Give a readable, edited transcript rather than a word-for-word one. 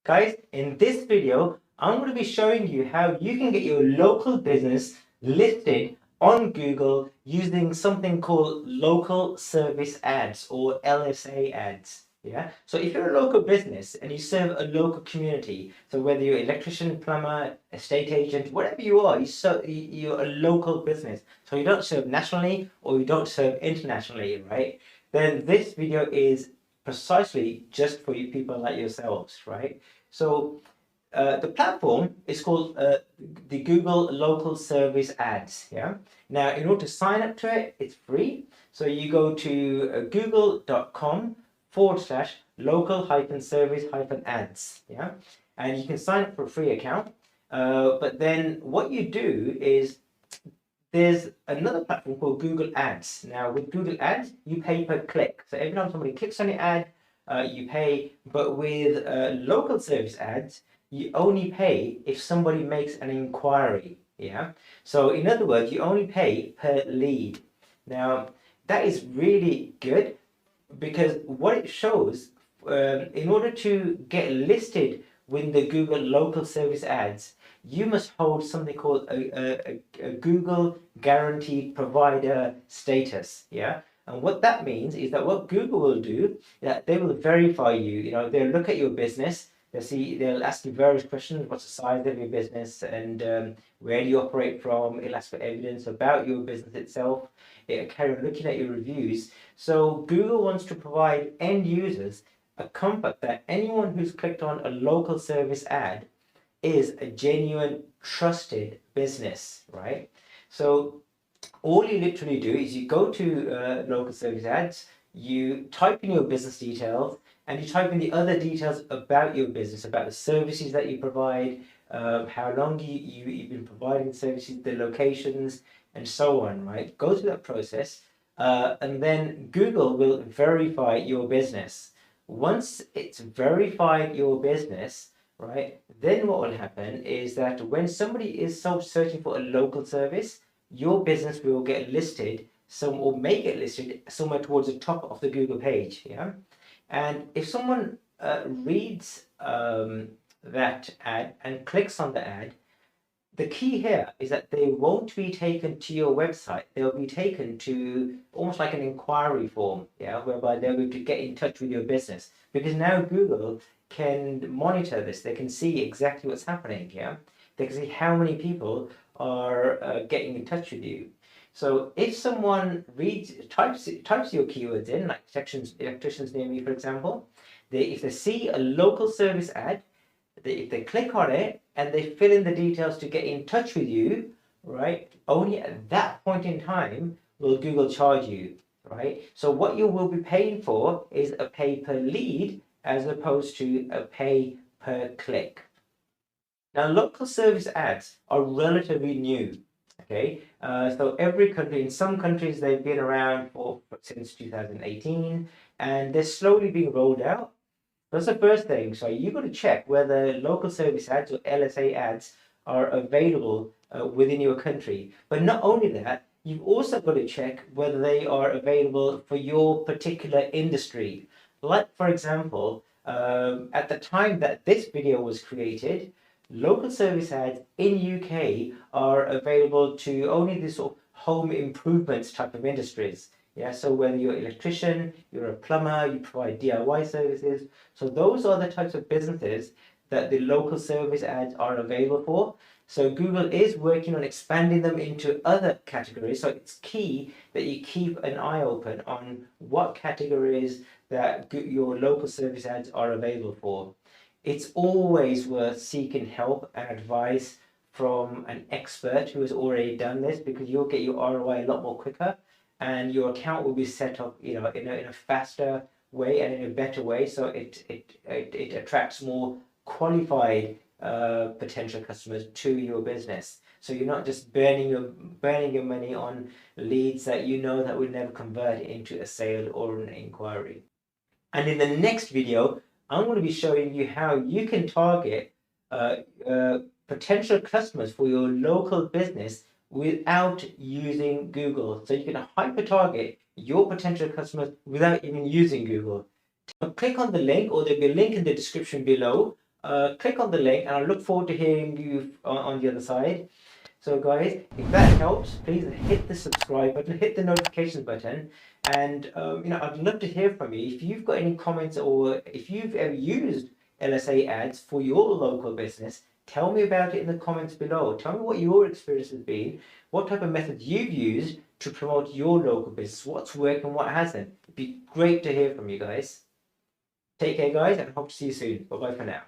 Guys, in this video, I'm going to be showing you how you can get your local business listed on Google using something called local service ads or LSA ads. Yeah. So if you're a local business and you serve a local community, so whether you're electrician, plumber, estate agent, whatever you are, you're a local business. So you don't serve nationally or you don't serve internationally, right? Then this video is precisely just for you people like yourselves, right? So the platform is called the Google Local Service Ads. Yeah. Now, in order to sign up to it, it's free. So you go to google.com/local-service-ads. Yeah. And you can sign up for a free account. But then what you do is there's another platform called Google Ads. Now, with Google Ads, you pay per click. So every time somebody clicks on your ad, you pay. But with local service ads, you only pay if somebody makes an inquiry. Yeah. So in other words, you only pay per lead. Now, that is really good because what it shows, in order to get listed with the Google local service ads, you must hold something called a Google guaranteed provider status. Yeah. And what that means is that what Google will do, that they will verify you. They'll look at your business. They'll ask you various questions. What's the size of your business, and where do you operate from? It'll ask for evidence about your business itself. It'll carry on looking at your reviews. So Google wants to provide end users a comfort that anyone who's clicked on a local service ad is a genuine, trusted business, right? So all you literally do is you go to local service ads, you type in your business details, and you type in the other details about your business, about the services that you provide, how long you've been providing services, the locations, and so on, right? Go through that process, and then Google will verify your business. Once it's verified your business, right, then what will happen is that when somebody is searching for a local service, your business will get listed or may get listed somewhere towards the top of the Google page. Yeah. And if someone reads that ad and clicks on the ad, the key here is that they won't be taken to your website. They'll be taken to almost like an inquiry form, yeah, whereby they're going to get in touch with your business. Because now Google can monitor this. They can see exactly what's happening, yeah. They can see how many people are getting in touch with you. So if someone types your keywords in, like electricians near me, for example, if they see a local service ad, if they click on it and they fill in the details to get in touch with you, right, only at that point in time will Google charge you, right? So what you will be paying for is a pay per lead as opposed to a pay per click. Now, local service ads are relatively new. Okay, so every country, in some countries, they've been around since 2018, and they're slowly being rolled out. That's the first thing. So you've got to check whether local service ads or LSA ads are available within your country. But not only that, you've also got to check whether they are available for your particular industry. Like, for example, at the time that this video was created, local service ads in UK are available to only the sort of home improvements type of industries. Yeah, so whether you're an electrician, you're a plumber, you provide DIY services. So those are the types of businesses that the local service ads are available for. So Google is working on expanding them into other categories. So it's key that you keep an eye open on what categories that your local service ads are available for. It's always worth seeking help and advice from an expert who has already done this, because you'll get your ROI a lot more quicker, and your account will be set up, in a faster way and in a better way, so it attracts more qualified potential customers to your business. So you're not just burning your money on leads that that will never convert into a sale or an inquiry. And in the next video, I'm going to be showing you how you can target potential customers for your local business without using Google. So you can hyper target your potential customers without even using Google. Click on the link, or there'll be a link in the description below, click on the link, and I look forward to hearing you on the other side. So guys, if that helps, please hit the subscribe button, hit the notification button, and I'd love to hear from you. If you've got any comments, or if you've ever used LSA ads for your local business, tell me about it in the comments below. Tell me what your experience has been, what type of methods you've used to promote your local business, what's worked and what hasn't. It'd be great to hear from you guys. Take care guys, and hope to see you soon. Bye bye for now.